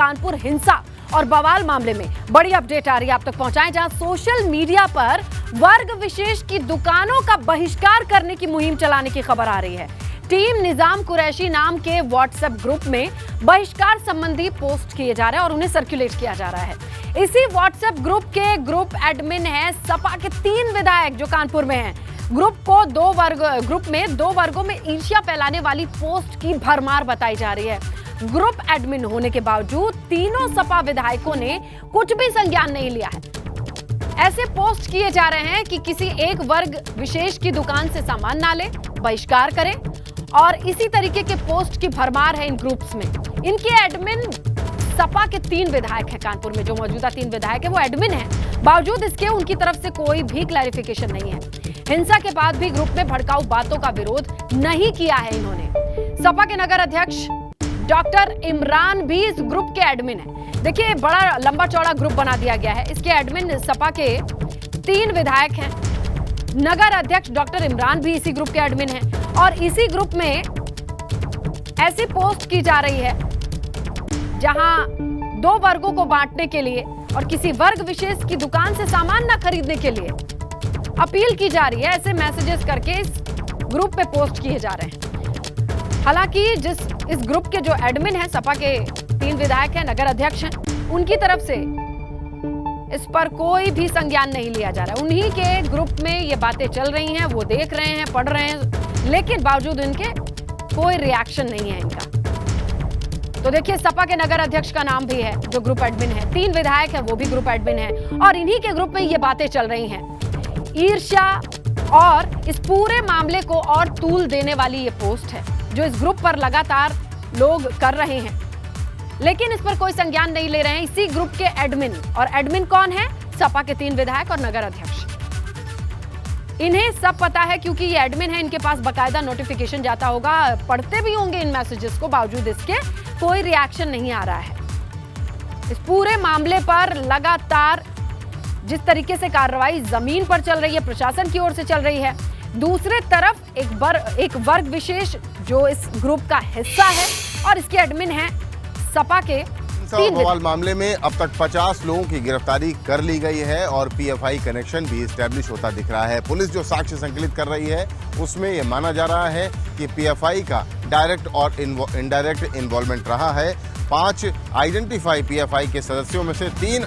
कानपुर हिंसा और बवाल मामले में बड़ी अपडेट आ रही है आप तक पहुंचाएं, जहां सोशल मीडिया पर वर्ग विशेष की दुकानों का बहिष्कार करने की मुहिम चलाने की खबर आ रही है। टीम निजाम कुरैशी नाम के व्हाट्सएप ग्रुप में बहिष्कार संबंधी पोस्ट किए जा रहे हैं और उन्हें सर्कुलेट किया जा रहा है। इसी व्हाट्सएप ग्रुप के ग्रुप एडमिन है सपा के 3 विधायक जो कानपुर में हैं। ग्रुप में दो वर्गों में ईर्ष्या फैलाने वाली पोस्ट की भरमार बताई जा रही है। ग्रुप एडमिन होने के बावजूद तीनों सपा विधायकों ने कुछ भी संज्ञान नहीं लिया है। ऐसे पोस्ट किए जा रहे हैं कि किसी एक वर्ग विशेष की दुकान से सामान ना ले, बहिष्कार करें, और इसी तरीके के पोस्ट की भरमार है इन ग्रुप्स में। इनके एडमिन सपा के 3 विधायक हैं कानपुर में, जो मौजूदा 3 विधायक हैं वो एडमिन हैं। बावजूद इसके उनकी तरफ से कोई भी क्लैरिफिकेशन नहीं है। हिंसा के बाद भी ग्रुप में भड़काऊ बातों का विरोध नहीं किया है इन्होंने। सपा के नगर अध्यक्ष डॉक्टर इमरान भी इस ग्रुप के एडमिन है। देखिए, बड़ा लंबा चौड़ा ग्रुप बना दिया गया है। इसके एडमिन सपा के 3 विधायक हैं। नगर अध्यक्ष डॉक्टर इमरान भी इसी ग्रुप के एडमिन हैं और इसी ग्रुप में ऐसी पोस्ट की जा रही है जहां 2 वर्गों को बांटने के लिए और किसी वर्ग विशेष की दुकान से सामान ना खरीदने के लिए अपील की जा रही है। ऐसे मैसेजेस करके इस ग्रुप पे पोस्ट किए जा रहे हैं। हालांकि इस ग्रुप के जो एडमिन हैं, सपा के 3 विधायक हैं, नगर अध्यक्ष हैं, उनकी तरफ से इस पर कोई भी संज्ञान नहीं लिया जा रहा है। उन्हीं के ग्रुप में ये बातें चल रही हैं, वो देख रहे हैं, पढ़ रहे हैं, लेकिन बावजूद इनके कोई रिएक्शन नहीं है इनका। तो देखिए, सपा के नगर अध्यक्ष का नाम भी है जो ग्रुप एडमिन है, 3 विधायक है वो भी ग्रुप एडमिन है, और इन्हीं के ग्रुप में ये बातें चल रही हैं। ईर्ष्या और इस पूरे मामले को और तूल देने वाली ये पोस्ट है जो इस ग्रुप पर लगातार लोग कर रहे हैं, लेकिन इस पर कोई संज्ञान नहीं ले रहे हैं इसी ग्रुप के एडमिन। और एडमिन कौन है? सपा के 3 विधायक और नगर अध्यक्ष। इन्हें सब पता है क्योंकि ये एडमिन है, इनके पास बकायदा नोटिफिकेशन जाता होगा, पढ़ते भी होंगे इन मैसेजेस को। बावजूद इसके कोई रिएक्शन नहीं आ रहा है। इस पूरे मामले पर लगातार जिस तरीके से कार्रवाई जमीन पर चल रही है, प्रशासन की ओर से चल रही है, दूसरे तरफ एक वर्ग विशेष जो इस ग्रुप का हिस्सा है और इसके एडमिन है सपा के 3 बवाल मामले में अब तक 50 लोगों की गिरफ्तारी कर ली गई है और पीएफआई कनेक्शन भी एस्टैब्लिश होता दिख रहा है। पुलिस जो साक्ष्य संकलित कर रही है उसमें यह माना जा रहा है कि पीएफआई का डायरेक्ट और इनडायरेक्ट इन्वॉल्वमेंट रहा है। 5 आइडेंटिफाई पीएफआई के सदस्यों में से 3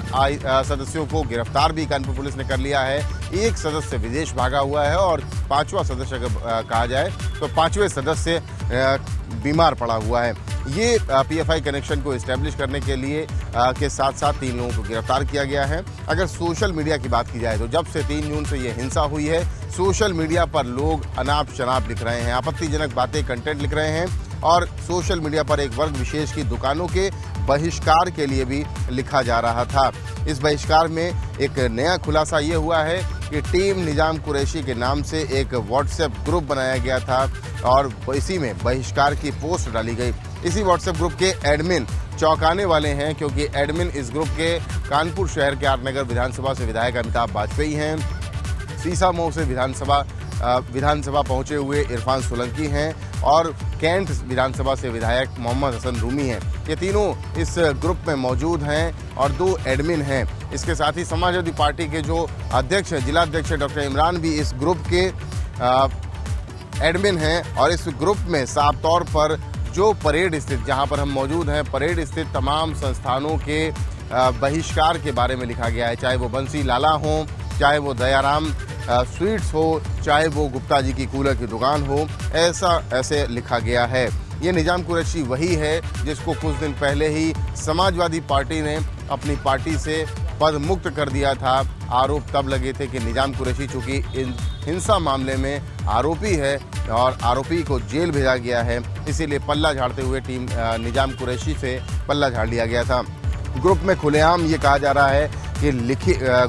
सदस्यों को गिरफ्तार भी कानपुर पुलिस ने कर लिया है। 1 सदस्य विदेश भागा हुआ है और 5वां सदस्य अगर कहा जाए तो 5वें सदस्य बीमार पड़ा हुआ है। ये पीएफआई कनेक्शन को एस्टैब्लिश करने के लिए के साथ साथ 3 लोगों को गिरफ्तार किया गया है। अगर सोशल मीडिया की बात की जाए तो जब से 3 जून से ये हिंसा हुई है, सोशल मीडिया पर लोग अनाप शनाप लिख रहे हैं, आपत्तिजनक बातें, कंटेंट लिख रहे हैं और सोशल मीडिया पर एक वर्ग विशेष की दुकानों के बहिष्कार के लिए भी लिखा जा रहा था। इस बहिष्कार में एक नया खुलासा ये हुआ है कि टीम निजाम कुरैशी के नाम से एक व्हाट्सएप ग्रुप बनाया गया था और इसी में बहिष्कार की पोस्ट डाली गई। इसी व्हाट्सएप ग्रुप के एडमिन चौंकाने वाले हैं क्योंकि एडमिन इस ग्रुप के कानपुर शहर के आरनगर विधानसभा से विधायक अमिताभ वाजपेयी हैं, सीसामऊ से विधानसभा पहुंचे हुए इरफान सोलंकी हैं और कैंट विधानसभा से विधायक मोहम्मद हसन रूमी हैं। ये तीनों इस ग्रुप में मौजूद हैं और 2 एडमिन हैं। इसके साथ ही समाजवादी पार्टी के जो अध्यक्ष हैं, जिला अध्यक्ष डॉक्टर इमरान भी इस ग्रुप के एडमिन हैं और इस ग्रुप में साफ तौर पर जो परेड स्थित, जहां पर हम मौजूद हैं, परेड स्थित तमाम संस्थानों के बहिष्कार के बारे में लिखा गया है। चाहे वो बंसी लाला हो, चाहे वो दयाराम स्वीट्स हो, चाहे वो गुप्ता जी की कूलर की दुकान हो, ऐसे लिखा गया है। ये निजाम कुरैशी वही है जिसको कुछ दिन पहले ही समाजवादी पार्टी ने अपनी पार्टी से पद मुक्त कर दिया था। आरोप तब लगे थे कि निजाम कुरैशी चूंकि इन हिंसा मामले में आरोपी है और आरोपी को जेल भेजा गया है, इसीलिए पल्ला झाड़ते हुए टीम निजाम कुरैशी से पल्ला झाड़ लिया गया था। ग्रुप में खुलेआम ये कहा जा रहा है कि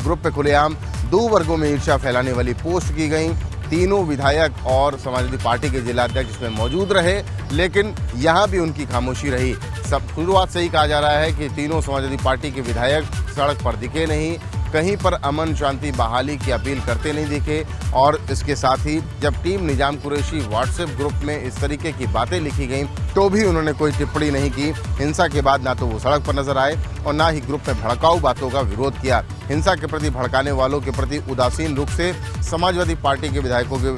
ग्रुप पे खुलेआम 2 वर्गों में ईर्ष्या फैलाने वाली पोस्ट की गई। तीनों विधायक और समाजवादी पार्टी के जिला अध्यक्ष इसमें मौजूद रहे, लेकिन यहाँ भी उनकी खामोशी रही। सब शुरुआत से ही कहा जा रहा है कि तीनों समाजवादी पार्टी के विधायक सड़क पर दिखे नहीं, कहीं पर अमन शांति बहाली की अपील करते नहीं दिखे। और इसके साथ ही जब टीम निजाम कुरैशी व्हाट्सएप ग्रुप में इस तरीके की बातें लिखी गई तो भी उन्होंने कोई टिप्पणी नहीं की। हिंसा के बाद ना तो वो सड़क पर नजर आए और ना ही ग्रुप में भड़काऊ बातों का विरोध किया। हिंसा के प्रति भड़काने वालों के प्रति उदासीन रुख से समाजवादी पार्टी के विधायकों के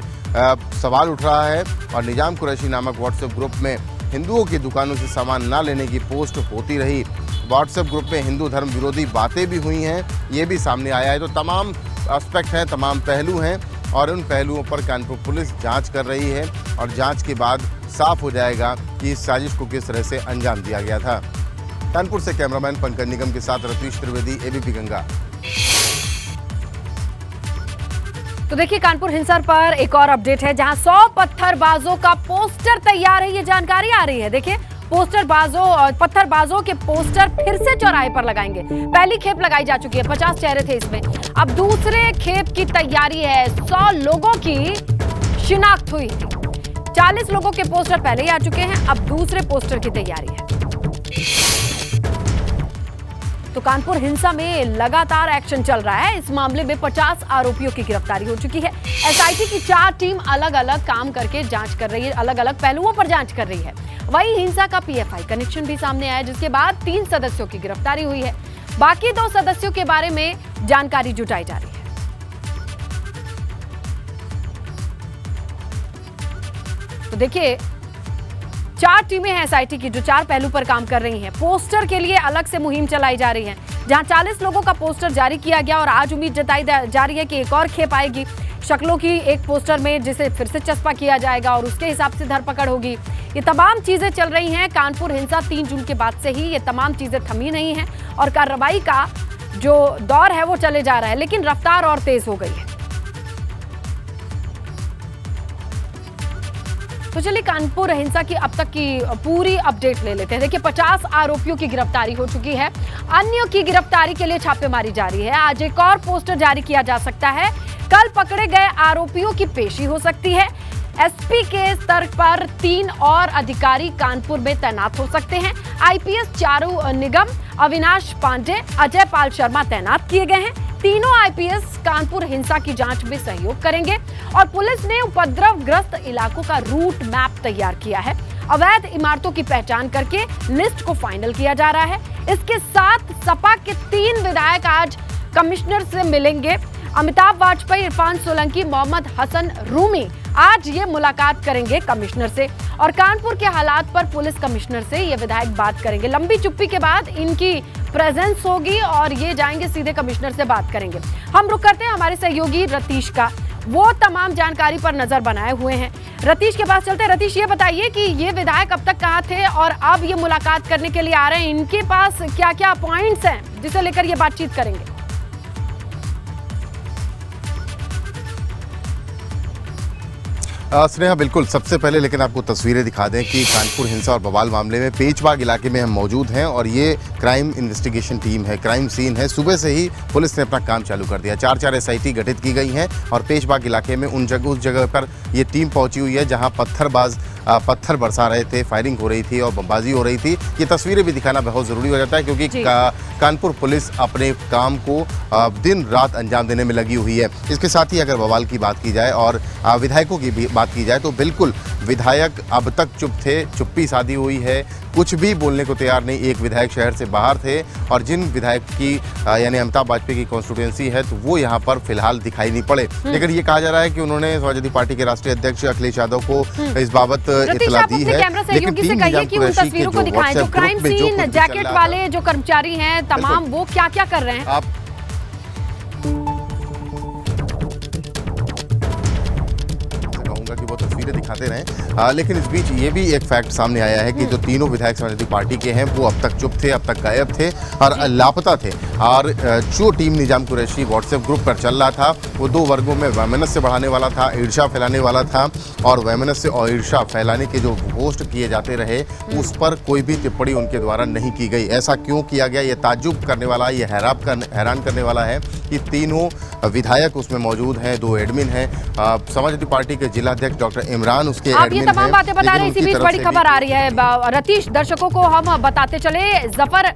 सवाल उठ रहा है। और निजाम कुरैशी नामक व्हाट्सएप ग्रुप में हिंदुओं की दुकानों से सामान न लेने की पोस्ट होती रही। व्हाट्सएप ग्रुप में हिंदू धर्म विरोधी बातें भी हुई हैं, ये भी सामने आया है। तो तमाम एस्पेक्ट हैं, तमाम पहलू हैं और उन पहलुओं पर कानपुर पुलिस जांच कर रही है और जांच के बाद साफ हो जाएगा कि इस साजिश को किस तरह से अंजाम दिया गया था। कानपुर से कैमरामैन पंकज निगम के साथ रतीश त्रिवेदी, एबीपी गंगा। तो देखिए, कानपुर हिंसा पर एक और अपडेट है जहां 100 पत्थरबाजों का पोस्टर तैयार है, ये जानकारी आ रही है। देखिए, पोस्टरबाजों और पत्थरबाजों के पोस्टर फिर से चौराहे पर लगाएंगे। पहली खेप लगाई जा चुकी है, 50 चेहरे थे इसमें, अब दूसरे खेप की तैयारी है। 100 लोगों की शिनाख्त हुई थी, 40 लोगों के पोस्टर पहले ही आ चुके हैं, अब दूसरे पोस्टर की तैयारी है। तो कानपुर हिंसा में लगातार एक्शन चल रहा है। इस मामले में 50 आरोपियों की गिरफ्तारी हो चुकी है। एसआईटी की 4 टीम अलग अलग काम करके जांच कर रही है, अलग अलग पहलुओं पर जांच कर रही है। वहीं हिंसा का पीएफआई कनेक्शन भी सामने आया, जिसके बाद 3 सदस्यों की गिरफ्तारी हुई है। बाकी 2 सदस्यों के बारे में जानकारी जुटाई जा रही है। तो देखिए, 4 टीमें हैं एसआईटी की जो 4 पहलू पर काम कर रही हैं। पोस्टर के लिए अलग से मुहिम चलाई जा रही है, जहां 40 लोगों का पोस्टर जारी किया गया और आज उम्मीद जताई जा रही है कि एक और खेप आएगी शक्लों की एक पोस्टर में, जिसे फिर से चस्पा किया जाएगा और उसके हिसाब से धरपकड़ होगी। ये तमाम चीजें चल रही हैं। कानपुर हिंसा 3 जून के बाद से ही ये तमाम चीजें थमी नहीं हैं और कार्रवाई का जो दौर है वो चले जा रहा है, लेकिन रफ्तार और तेज हो गई है। तो चलिए, कानपुर हिंसा की अब तक की पूरी अपडेट ले लेते हैं। देखिए, 50 आरोपियों की गिरफ्तारी हो चुकी है, अन्यों की गिरफ्तारी के लिए छापेमारी जारी है। आज एक और पोस्टर जारी किया जा सकता है। कल पकड़े गए आरोपियों की पेशी हो सकती है। एसपी के स्तर पर 3 और अधिकारी कानपुर में तैनात हो सकते हैं। आईपीएस चारू निगम, अविनाश पांडे, अजय पाल शर्मा तैनात किए गए हैं। तीनों आईपीएस कानपुर हिंसा की जांच में सहयोग करेंगे और पुलिस ने उपद्रवग्रस्त इलाकों का रूट मैप तैयार किया है। अवैध इमारतों की पहचान करके लिस्ट को फाइनल किया जा रहा है। इसके साथ सपा के 3 विधायक आज कमिश्नर से मिलेंगे। अमिताभ वाजपेयी, इरफान सोलंकी, मोहम्मद हसन रूमी आज ये मुलाकात करेंगे कमिश्नर से और कानपुर के हालात पर पुलिस कमिश्नर से ये विधायक बात करेंगे। लंबी चुप्पी के बाद इनकी प्रेजेंस होगी और ये जाएंगे सीधे कमिश्नर से बात करेंगे। हम रुक करते हैं हमारे सहयोगी रतीश का, वो तमाम जानकारी पर नजर बनाए हुए हैं। रतीश के पास चलते हैं। रतीश, ये बताइए कि ये विधायक अब तक कहाँ थे और अब ये मुलाकात करने के लिए आ रहे हैं, इनके पास क्या क्या पॉइंट्स हैं जिसे लेकर ये बातचीत करेंगे? स्नेहा, बिल्कुल। सबसे पहले लेकिन आपको तस्वीरें दिखा दें कि कानपुर हिंसा और बवाल मामले में पेचबाग इलाके में हम मौजूद हैं और ये क्राइम इन्वेस्टिगेशन टीम है, क्राइम सीन है। सुबह से ही पुलिस ने अपना काम चालू कर दिया। 4 एसआईटी गठित की गई हैं और पेचबाग इलाके में उस जगह पर ये टीम पहुंची हुई है जहां पत्थर बरसा रहे थे, फायरिंग हो रही थी और बमबाजी हो रही थी। ये तस्वीरें भी दिखाना बहुत ज़रूरी हो जाता है क्योंकि कानपुर पुलिस अपने काम को दिन रात अंजाम देने में लगी हुई है। इसके साथ ही अगर बवाल की बात की जाए और विधायकों की भी बात की जाए तो बिल्कुल विधायक अब तक चुप थे, चुप्पी साधी हुई है, कुछ भी बोलने को तैयार नहीं। एक विधायक शहर से बाहर थे और जिन विधायक की यानी अमिताभ वाजपेयी की कॉन्स्टिट्यूएंसी है तो वो यहाँ पर फिलहाल दिखाई नहीं पड़े। लेकिन ये कहा जा रहा है कि उन्होंने समाजवादी पार्टी के राष्ट्रीय अध्यक्ष अखिलेश यादव को इस बाबत इत्तला दी है। लेकिन टीम निजाम कुरैशी के जो व्हाट्सएप ग्रुप में जो जैकेट वाले जो कर्मचारी हैं तमाम, वो क्या क्या कर रहे हैं? आप कहूंगा कि वो तस्वीरें दिखाते रहे। लेकिन इस बीच ये भी एक फैक्ट सामने आया है कि जो तीनों विधायक समाजवादी पार्टी के हैं वो अब तक चुप थे, अब तक गायब थे और लापता थे। और जो टीम निजाम कुरैशी व्हाट्सएप ग्रुप पर चल रहा था वो 2 वर्गों में वैमनस्य बढ़ाने वाला था, ईर्ष्या फैलाने वाला था और वैमनस्य और ईर्ष्या फैलाने के जो पोस्ट किए जाते रहे उस पर कोई भी टिप्पणी उनके द्वारा नहीं की गई। ऐसा क्यों किया गया, ये ताज्जुब करने वाला, ये हैरान करने वाला है कि तीनों विधायक उसमें मौजूद हैं, 2 एडमिन हैं। समाजवादी पार्टी के जिलाध्यक्ष डॉक्टर इमरान उसके एडमिन हैं। तमाम बातें बता रहे हैं। इसी बीच बड़ी खबर आ रही है रतीश, दर्शकों को हम बताते चले। जफर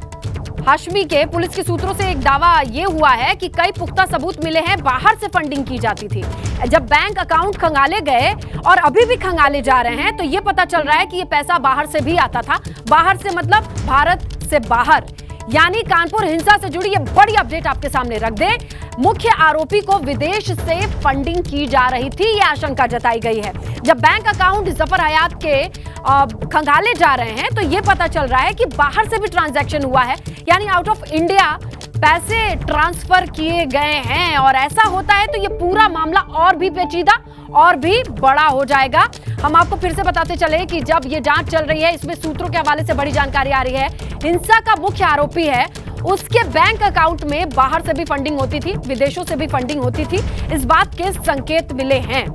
हाशमी के पुलिस के सूत्रों से एक दावा ये हुआ है कि कई पुख्ता सबूत मिले हैं, बाहर से फंडिंग की जाती थी। जब बैंक अकाउंट खंगाले गए और अभी भी खंगाले जा रहे हैं तो ये पता चल रहा है कि ये पैसा बाहर से भी आता था। बाहर से मतलब भारत से बाहर, यानी कानपुर हिंसा से जुड़ी ये बड़ी अपडेट आपके सामने रख दे। मुख्य आरोपी को विदेश से फंडिंग की जा रही थी, ये आशंका जताई गई है। जब बैंक अकाउंट जफर हयात के खंगाले जा रहे हैं तो ये पता चल रहा है कि बाहर से भी ट्रांजैक्शन हुआ है, यानी आउट ऑफ इंडिया पैसे ट्रांसफर किए गए हैं। और ऐसा होता है तो ये पूरा मामला और भी पेचीदा और भी बड़ा हो जाएगा। हम आपको फिर से बताते चले कि जब ये जांच चल रही है, इसमें सूत्रों के हवाले से बड़ी जानकारी आ रही है। हिंसा का मुख्य आरोपी है, उसके बैंक अकाउंट में बाहर से भी फंडिंग होती थी, विदेशों से भी फंडिंग होती थी, इस बात के संकेत मिले हैं।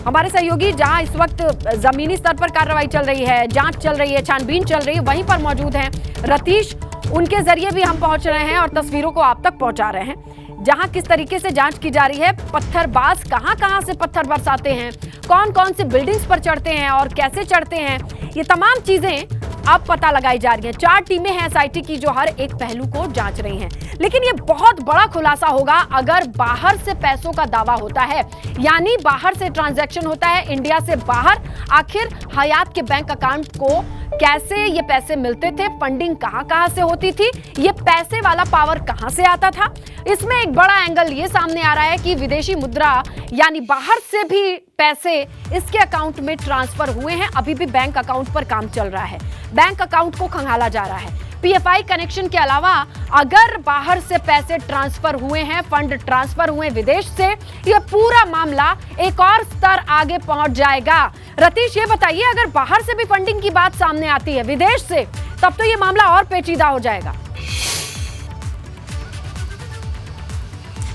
हमारे सहयोगी जहां इस वक्त जमीनी स्तर पर कार्रवाई चल रही है, जांच चल रही है, छानबीन चल रही है, वहीं पर मौजूद हैं रतीश। उनके जरिए भी हम पहुंच रहे हैं और तस्वीरों को आप तक पहुंचा रहे हैं, जहां किस तरीके से जांच की जा रही है। पत्थरबाज कहां से पत्थर बरसाते हैं, कौन कौन से बिल्डिंग्स पर चढ़ते हैं और कैसे चढ़ते हैं, ये तमाम चीजें अब पता लगाई जा रही हैं। 4 टीमें हैं एसआईटी की जो हर एक पहलू को जांच रही हैं। लेकिन ये बहुत बड़ा खुलासा होगा अगर बाहर से पैसों का दावा होता है, यानी बाहर से ट्रांजैक्शन होता है इंडिया से बाहर। आखिर हयात के बैंक अकाउंट को कैसे ये पैसे मिलते थे, फंडिंग कहां से होती थी, ये पैसे वाला पावर कहां से आता था। इसमें एक बड़ा एंगल ये सामने आ रहा है कि विदेशी मुद्रा यानी बाहर से भी पैसे इसके अकाउंट में ट्रांसफर हुए हैं। अभी भी बैंक अकाउंट पर काम चल रहा है, बैंक अकाउंट को खंगाला जा रहा है। पीएफआई कनेक्शन के अलावा अगर बाहर से पैसे ट्रांसफर हुए हैं, फंड ट्रांसफर हुए विदेश से, यह पूरा मामला एक और स्तर आगे पहुंच जाएगा। रतीश, ये बताइए, अगर बाहर से भी फंडिंग की बात सामने आती है विदेश से, तब तो यह मामला और पेचीदा हो जाएगा।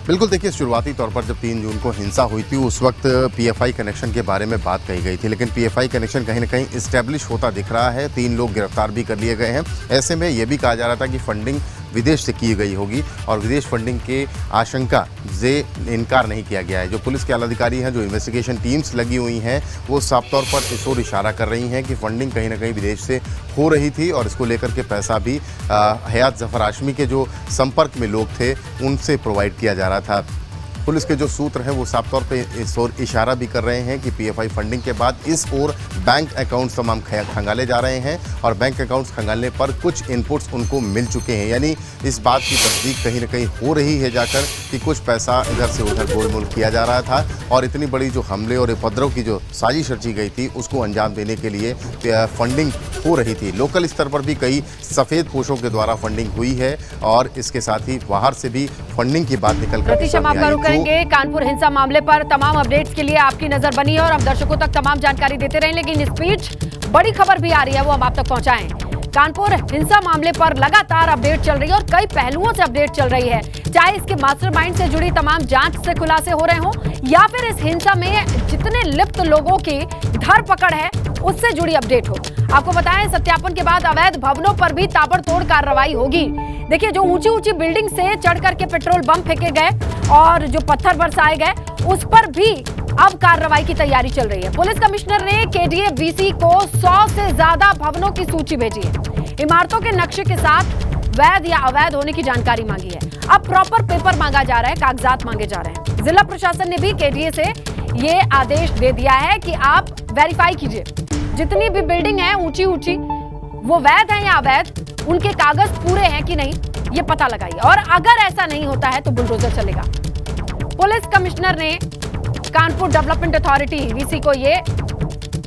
बिल्कुल, देखिए, शुरुआती तौर पर जब 3 जून को हिंसा हुई थी उस वक्त पीएफआई कनेक्शन के बारे में बात कही गई थी, लेकिन पीएफआई कनेक्शन कहीं ना कहीं इस्टेब्लिश होता दिख रहा है। 3 लोग गिरफ्तार भी कर लिए गए हैं। ऐसे में यह भी कहा जा रहा था कि फंडिंग विदेश से की गई होगी और विदेश फंडिंग के आशंका से इनकार नहीं किया गया है। जो पुलिस के आला अधिकारी हैं, जो इन्वेस्टिगेशन टीम्स लगी हुई हैं, वो साफ तौर पर इस ओर इशारा कर रही हैं कि फंडिंग कहीं ना कहीं विदेश से हो रही थी और इसको लेकर के पैसा भी हयात जफर हाशमी के जो संपर्क में लोग थे उनसे प्रोवाइड किया जा रहा था। पुलिस के जो सूत्र हैं वो साफ तौर पे इस ओर इशारा भी कर रहे हैं कि पीएफआई फंडिंग के बाद इस ओर बैंक अकाउंट्स तमाम खंगाले जा रहे हैं और बैंक अकाउंट्स खंगालने पर कुछ इनपुट्स उनको मिल चुके हैं, यानी इस बात की तस्दीक कहीं ना कहीं हो रही है जाकर कि कुछ पैसा इधर से उधर गोलमोल किया जा रहा था और इतनी बड़ी जो हमले और उपद्रव की जो साजिश रची गई थी उसको अंजाम देने के लिए फंडिंग हो रही थी। लोकल स्तर पर भी कई सफ़ेद पोशों के द्वारा फंडिंग हुई है और इसके साथ ही बाहर से भी फंडिंग की बात निकल कर कानपुर हिंसा मामले पर तमाम अपडेट्स के लिए आपकी नजर बनी है और अब दर्शकों तक तमाम जानकारी देते रहें, लेकिन इस बीच बड़ी खबर भी आ रही है, वो हम आप तक पहुंचाएं। कानपुर हिंसा मामले पर लगातार अपडेट चल रही है और कई पहलुओं से अपडेट चल रही है, चाहे इसके मास्टरमाइंड से जुड़ी तमाम जांच से खुलासे हो रहे हों या फिर इस हिंसा में जितने लिप्त लोगों की धरपकड़ है उससे जुड़ी अपडेट हो। आपको बताएं, सत्यापन के बाद अवैध भवनों पर भी ताबड़तोड़ कार्रवाई होगी। देखिए, जो ऊंची ऊंची बिल्डिंग से चढ़ करके पेट्रोल बम फेंके गए और जो पत्थर बरसाए गए, उस पर भी अब कार्रवाई की तैयारी चल रही है। पुलिस कमिश्नर ने केडीए वीसी को 100 से ज्यादा भवनों की सूची भेजी है। इमारतों के नक्शे के साथ वैध या अवैध होने की जानकारी मांगी है। अब प्रॉपर पेपर मांगा जा रहा है, कागजात मांगे जा रहे हैं। जिला प्रशासन ने भी केडीए से ये आदेश दे दिया है कि आप वेरीफाई कीजिए, जितनी भी बिल्डिंग है ऊंची ऊंची, वो वैध है या अवैध, उनके कागज पूरे हैं कि नहीं, ये पता लगाइए। और अगर ऐसा नहीं होता है तो बुलडोजर चलेगा। पुलिस कमिश्नर ने कानपुर डेवलपमेंट अथॉरिटी वीसी को ये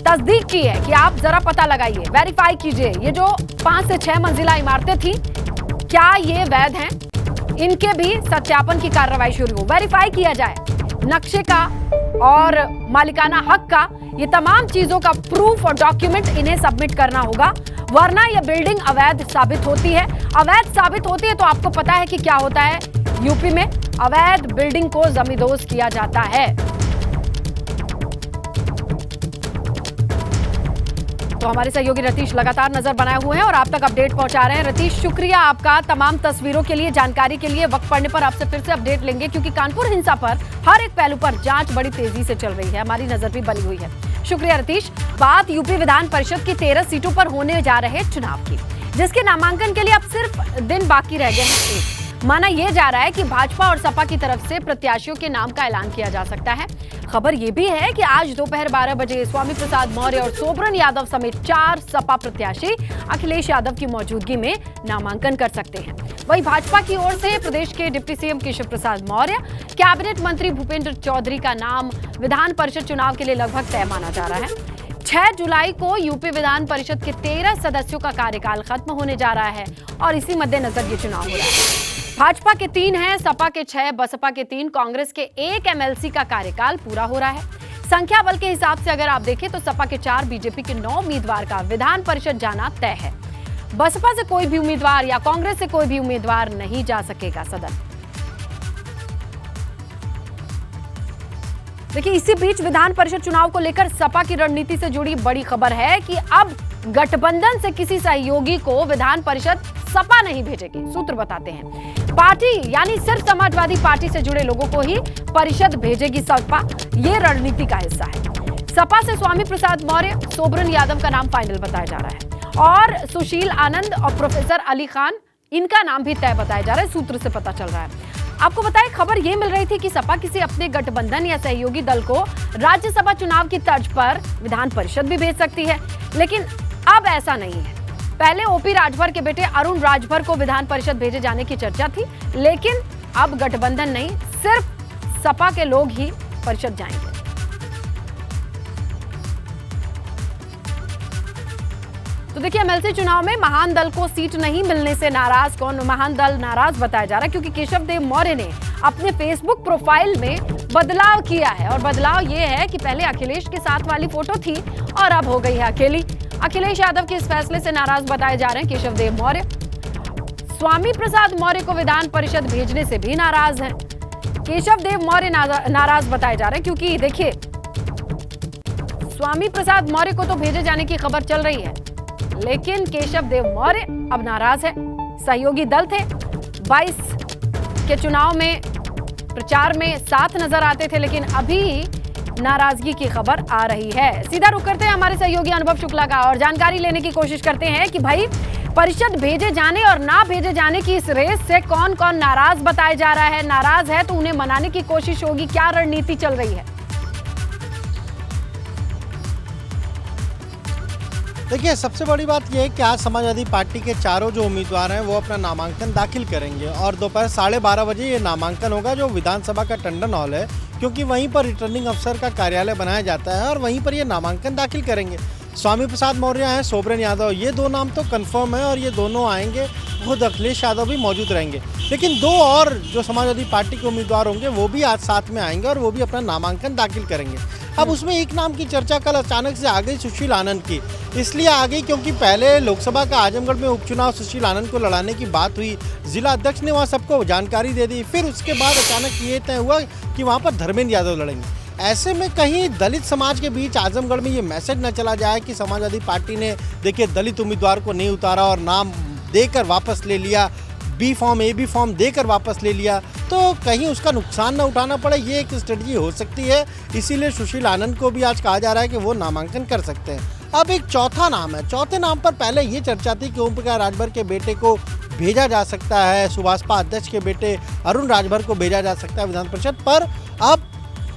तस्दीक की है कि आप जरा पता लगाइए, वेरीफाई कीजिए, ये जो 5 से 6 मंजिला इमारतें थी, क्या ये वैध हैं? इनके भी सत्यापन की कार्रवाई शुरू हो, वेरीफाई किया जाए। नक्शे का और मालिकाना हक का, ये तमाम चीजों का प्रूफ और डॉक्यूमेंट इन्हें सबमिट करना होगा, वरना यह बिल्डिंग अवैध साबित होती है। अवैध साबित होती है तो आपको पता है कि क्या होता है, यूपी में अवैध बिल्डिंग को जमींदोज किया जाता है। तो हमारे सहयोगी रतीश लगातार नजर बनाए हुए हैं और आप तक अपडेट पहुंचा रहे हैं। रतीश, शुक्रिया आपका तमाम तस्वीरों के लिए, जानकारी के लिए। वक्त पड़ने पर आपसे फिर से अपडेट लेंगे, क्योंकि कानपुर हिंसा पर हर एक पहलू पर जांच बड़ी तेजी से चल रही है, हमारी नजर भी बनी हुई है। शुक्रिया रतीश। बात यूपी विधान परिषद की 13 सीटों पर होने जा रहे चुनाव की। जिसके नामांकन के लिए अब सिर्फ दिन बाकी रह गए हैं। माना यह जा रहा है कि भाजपा और सपा की तरफ से प्रत्याशियों के नाम का ऐलान किया जा सकता है। खबर यह भी है कि आज दोपहर 12 बजे स्वामी प्रसाद मौर्य और सोबरन यादव समेत 4 सपा प्रत्याशी अखिलेश यादव की मौजूदगी में नामांकन कर सकते हैं। वहीं भाजपा की ओर से प्रदेश के deputy CM Keshav Prasad Maurya, cabinet मंत्री भूपेंद्र चौधरी का नाम विधान परिषद चुनाव के लिए लगभग तय माना जा रहा है। 6 जुलाई को यूपी विधान परिषद के 13 सदस्यों का कार्यकाल खत्म होने जा रहा है और इसी मद्देनजर ये चुनाव हो रहा है। भाजपा के 3 हैं, सपा के 6, बसपा के 3, कांग्रेस के 1 एमएलसी का कार्यकाल पूरा हो रहा है। संख्या बल के हिसाब से अगर आप देखें तो सपा के 4, बीजेपी के 9 उम्मीदवार का विधान परिषद जाना तय है। बसपा से कोई भी उम्मीदवार या कांग्रेस से कोई भी उम्मीदवार नहीं जा सकेगा सदन। देखिए, इसी बीच विधान परिषद चुनाव को लेकर सपा की रणनीति से जुड़ी बड़ी खबर है कि अब गठबंधन से किसी सहयोगी को विधान परिषद सपा नहीं भेजेगी। सूत्र बताते हैं पार्टी यानी सिर्फ समाजवादी पार्टी से जुड़े लोगों को ही परिषद भेजेगी सपा। ये रणनीति का हिस्सा है। सपा से स्वामी प्रसाद मौर्य, सोबरन यादव का नाम फाइनल बताया जा रहा है और सुशील आनंद और प्रोफेसर अली खान, इनका नाम भी तय बताया जा रहा है। सूत्र से पता चल रहा है। आपको बताएं, खबर यह मिल रही थी कि सपा किसी अपने गठबंधन या सहयोगी दल को राज्यसभा चुनाव की तर्ज पर विधान परिषद भी भेज सकती है, लेकिन अब ऐसा नहीं है। पहले ओपी राजभर के बेटे अरुण राजभर को विधान परिषद भेजे जाने की चर्चा थी, लेकिन अब गठबंधन नहीं, सिर्फ सपा के लोग ही परिषद जाएंगे। तो देखिए, एमएलसी चुनाव में महान दल को सीट नहीं मिलने से नाराज कौन? महान दल नाराज बताया जा रहा है क्योंकि केशव देव मौर्य ने अपने फेसबुक प्रोफाइल में बदलाव किया है और बदलाव ये है कि पहले अखिलेश के साथ वाली फोटो थी और अब हो गई है अकेली। अखिलेश यादव के इस फैसले से नाराज बताए जा रहे हैं केशव देव मौर्य। स्वामी प्रसाद मौर्य को विधान परिषद भेजने से भी नाराज हैं। केशव देव मौर्य नाराज बताए जा रहे हैं क्योंकि देखिए, स्वामी प्रसाद मौर्य को तो भेजे जाने की खबर चल रही है, लेकिन केशव देव मौर्य अब नाराज है। सहयोगी दल थे, 22 के चुनाव में प्रचार में साथ नजर आते थे, लेकिन अभी नाराजगी की खबर आ रही है। सीधा रुख करते हैं हमारे सहयोगी अनुभव शुक्ला का और जानकारी लेने की कोशिश करते हैं कि भाई परिषद भेजे जाने और ना भेजे जाने की इस रेस से कौन कौन नाराज बताया जा रहा है। नाराज है तो उन्हें मनाने की कोशिश होगी, क्या रणनीति चल रही है? देखिए, सबसे बड़ी बात यह है कि आज समाजवादी पार्टी के चारों जो उम्मीदवार हैं वो अपना नामांकन दाखिल करेंगे और दोपहर 12:30 बजे ये नामांकन होगा जो विधानसभा का टंडन हॉल है, क्योंकि वहीं पर रिटर्निंग अफसर का कार्यालय बनाया जाता है और वहीं पर ये नामांकन दाखिल करेंगे। स्वामी प्रसाद मौर्य हैं, सोबरन यादव, ये 2 नाम तो कंफर्म है और ये दोनों आएंगे। खुद अखिलेश यादव भी मौजूद रहेंगे, लेकिन 2 और जो समाजवादी पार्टी के उम्मीदवार होंगे वो भी आज साथ में आएंगे और वो भी अपना नामांकन दाखिल करेंगे। अब उसमें एक नाम की चर्चा कल अचानक से आ गई, सुशील आनंद की। इसलिए आ गई क्योंकि पहले लोकसभा का आजमगढ़ में उपचुनाव सुशील आनंद को लड़ाने की बात हुई, जिला अध्यक्ष ने वहाँ सबको जानकारी दे दी। फिर उसके बाद अचानक ये तय हुआ कि वहाँ पर धर्मेंद्र यादव लड़ेंगे। ऐसे में कहीं दलित समाज के बीच आजमगढ़ में ये मैसेज न चला जाए कि समाजवादी पार्टी ने देखिए दलित उम्मीदवार को नहीं उतारा और नाम देकर वापस ले लिया, बी फॉर्म AB फॉर्म देकर वापस ले लिया, तो कहीं उसका नुकसान न उठाना पड़े, ये एक स्ट्रेटजी हो सकती है। इसीलिए सुशील आनंद को भी आज कहा जा रहा है कि वो नामांकन कर सकते हैं। अब एक चौथा नाम है। चौथे नाम पर पहले ये चर्चा थी कि ओम प्रकाश राजभर के बेटे को भेजा जा सकता है, सुभाषपा अध्यक्ष के बेटे अरुण राजभर को भेजा जा सकता है विधान परिषद, पर अब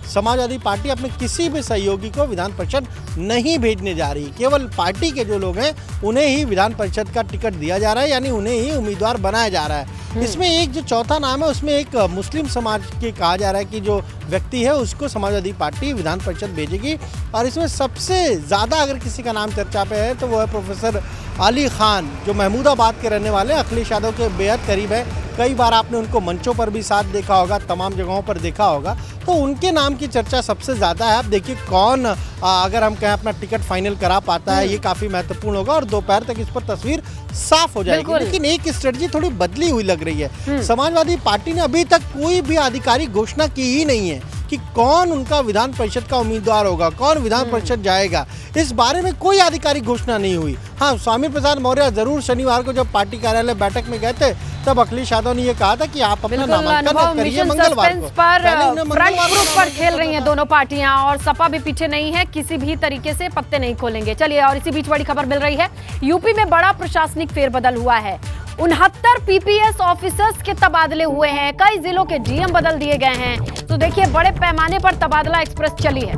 समाजवादी पार्टी अपने किसी भी सहयोगी को विधान परिषद नहीं भेजने जा रही। केवल पार्टी के जो लोग हैं उन्हें ही विधान परिषद का टिकट दिया जा रहा है, यानी उन्हें ही उम्मीदवार बनाया जा रहा है। इसमें एक जो चौथा नाम है उसमें एक मुस्लिम समाज के कहा जा रहा है कि जो व्यक्ति है उसको समाजवादी पार्टी विधान परिषद भेजेगी। और इसमें सबसे ज़्यादा अगर किसी का नाम चर्चा पे है तो वो है प्रोफेसर अली खान, जो महमूदाबाद के रहने वाले अखिलेश यादव के बेहद करीब है। कई बार आपने उनको मंचों पर भी साथ देखा होगा, तमाम जगहों पर देखा होगा, तो उनके नाम की चर्चा सबसे ज़्यादा है। आप देखिए कौन अगर हम कहें अपना टिकट फाइनल करा पाता है, ये काफ़ी महत्वपूर्ण होगा और दोपहर तक इस पर तस्वीर साफ हो जाएगी। लेकिन एक स्ट्रेटजी थोड़ी बदली हुई लग रही है। समाजवादी पार्टी ने अभी तक कोई भी आधिकारिक घोषणा की ही नहीं है कि कौन उनका विधान परिषद का उम्मीदवार होगा, कौन विधान परिषद जाएगा। इस बारे में कोई आधिकारिक घोषणा नहीं हुई। हाँ, स्वामी प्रसाद मौर्य जरूर शनिवार को जब पार्टी कार्यालय बैठक में गए थे तब अखिलेश यादव ने ये कहा था कि आप अपना बिल्कुल नामांकन अनुभव, करिए मिशन मंगलवार को। सस्पेंस पर पहले उन्हें फ्रंट मंगलवार को फुट पर खेल नामांकन रही हैं करना दोनों पार्टियां और सपा भी पीछे नहीं है, किसी भी तरीके से पत्ते नहीं खोलेंगे। चलिए, और इसी बीच बड़ी खबर मिल रही है, यूपी में बड़ा प्रशासनिक फेरबदल हुआ है। 69 पीपीएस ऑफिसर्स के तबादले हुए हैं, कई जिलों के डीएम बदल दिए गए हैं। तो देखिए, बड़े पैमाने पर तबादला एक्सप्रेस चली है।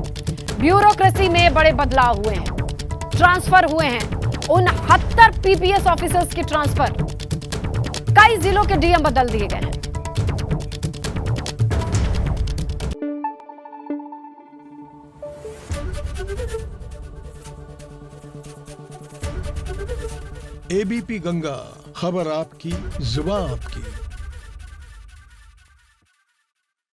ब्यूरोक्रेसी में बड़े बदलाव हुए हैं, ट्रांसफर हुए हैं। 69 पीपीएस ऑफिसर्स की ट्रांसफर, कई जिलों के डीएम बदल दिए गए हैं। एबीपी गंगा, खबर आपकी, जुबान आपकी।